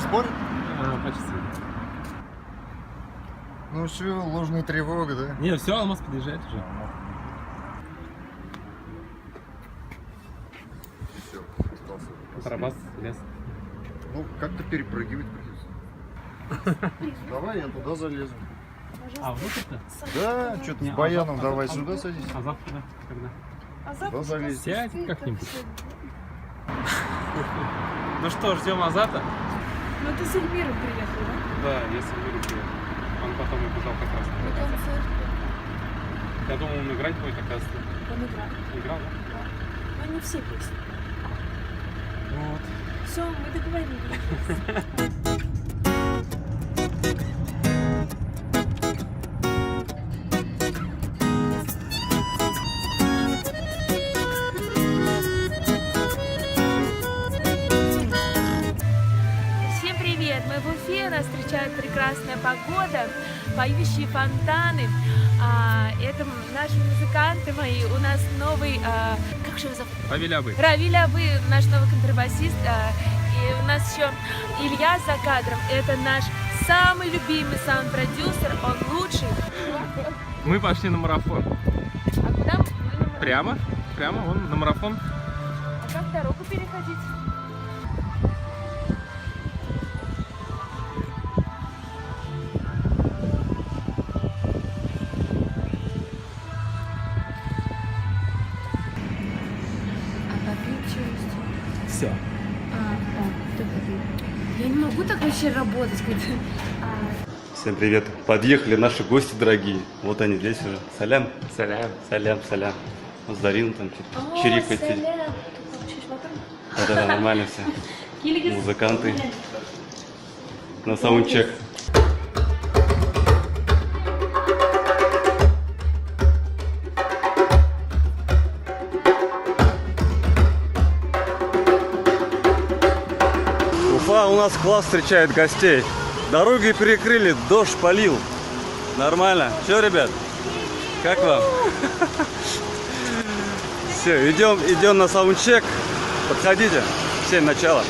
спор? Почти. Ну все, ложная тревога, да? Не, все, Алмаз подъезжает уже. Все, остался. Карабас, лес. Ну, как-то перепрыгивать придется. Давай, я туда залезу. А, вот это? Да, что-то Не, с баяном а давай завтра- сюда садись. А завтра да? Когда? Туда залезь. Сядь как-нибудь. Ну что, ждем Азата? Ну ты с Эльмиром приехал, да? Да, я с Эльмирой приехал. Он потом убежал как раз. Концерт. Я думал, он играть будет, оказывается. Он играл. Играл, да? Но не все песни. Вот. Все, мы договорились. Всем привет! Мы в Уфе, нас встречает прекрасная погода, поющие фонтаны. Это наши музыканты мои. У нас новый, как же его зовут? Равилябы. Равиль Абы, наш новый контрабасист. И у нас еще Илья за кадром. Это наш самый любимый саунд-продюсер. Он лучший. Мы пошли на марафон. А куда мы? Прямо? Прямо, вон, на марафон. А как дорогу переходить? А попить что-нибудь? Все. Кто попил? Я не могу так вообще работать. Всем привет. Подъехали наши гости дорогие. Вот они здесь уже. Салям. Салям. Салям, салям. Вот Зарина там чирикает. Да, нормально все. Музыканты. На саундчек. Уфа у нас класс встречает гостей. Дороги перекрыли, дождь полил. Нормально. Все, ребят? Как вам? Все, идем на саундчек. Подходите. 7 начала.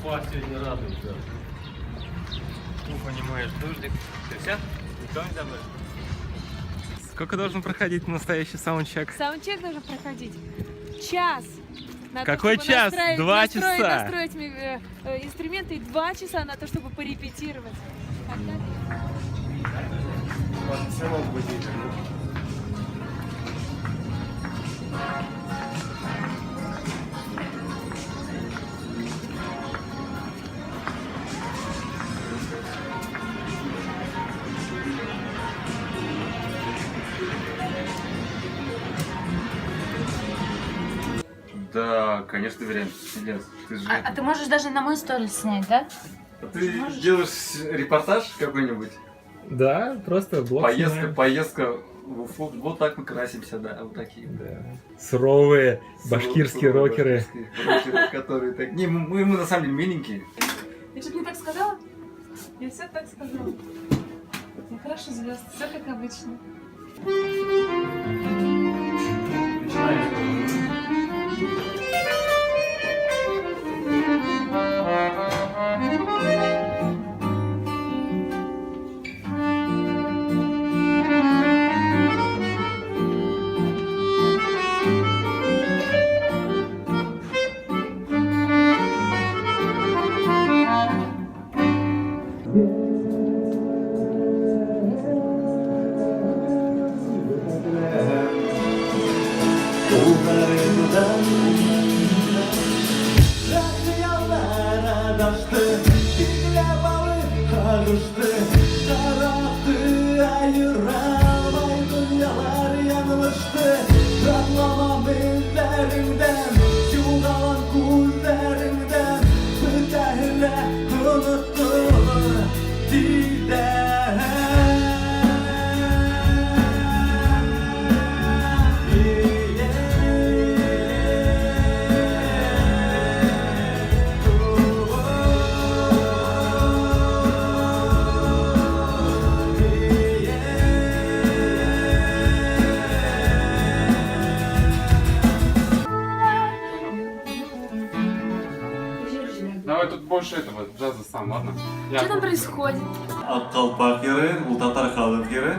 Уфа сегодня радует, да. Ну, понимаешь, дождик. Все? Никто не забыл? Сколько должен проходить настоящий саундчек? Саундчек должен проходить час. На Какой то, чтобы час? 2 часа. Настроить инструменты и 2 часа на то, чтобы порепетировать. Да, конечно, доверяем. Ты же... А ты можешь даже на мой сторис снять, да? Ты делаешь репортаж какой-нибудь? Да, просто блог Поездка в Уфу. Вот так мы красимся, да, вот такие. Да. Суровые башкирские рокеры. Рокеры, которые так... Не, мы на самом деле миленькие. Я что-то не так сказала? Я все так сказала. Ну хорошо, звезд, все как обычно. можешь этого джаза сам, ладно? Что там происходит? Қалпақ ері, бұл татар халық ері,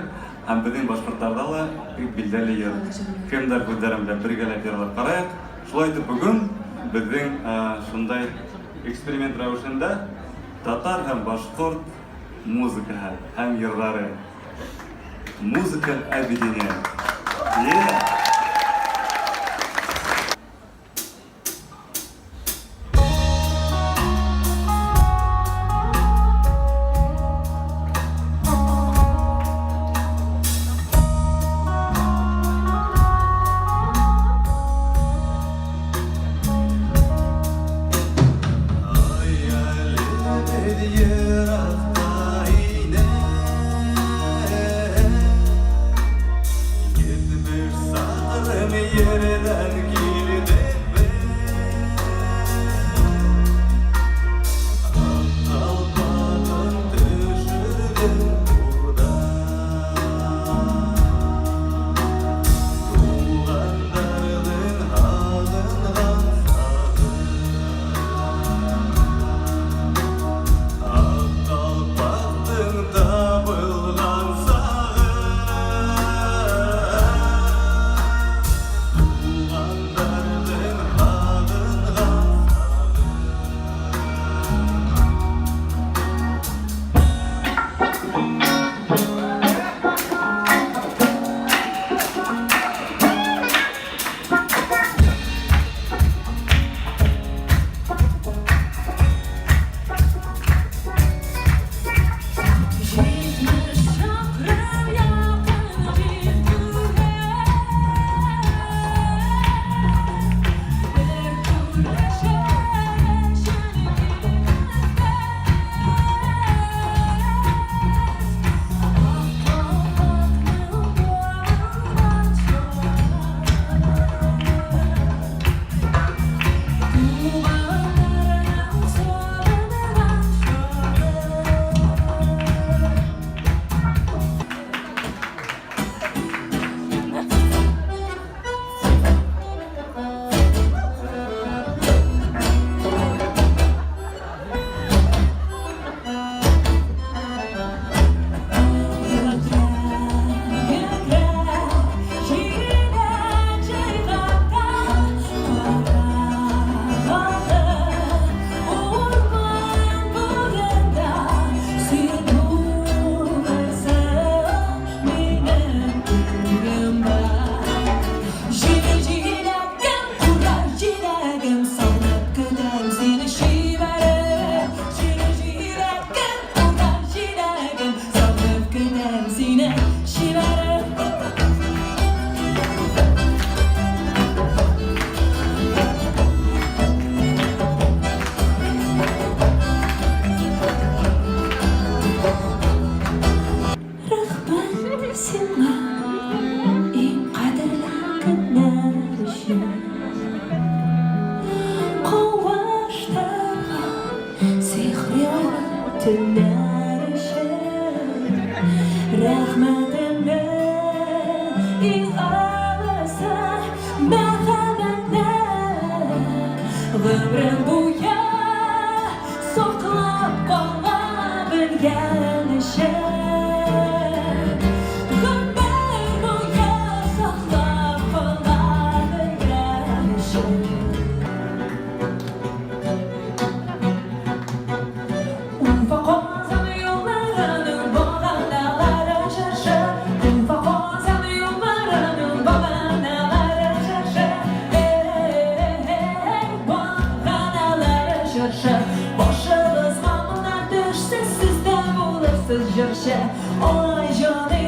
һәм біздің башқұрттарда ла билдәле ері. Кемдер күдерім белән бергәләп ерләп карайык. Шулай итеп бүген безнең шундай эксперимент рәвешендә татар һәм башкорт музыкаһы һәм йырлары. Музыка объединяет. Boşalız hamına düşse siz de bulursunuz jırşı. Olay canı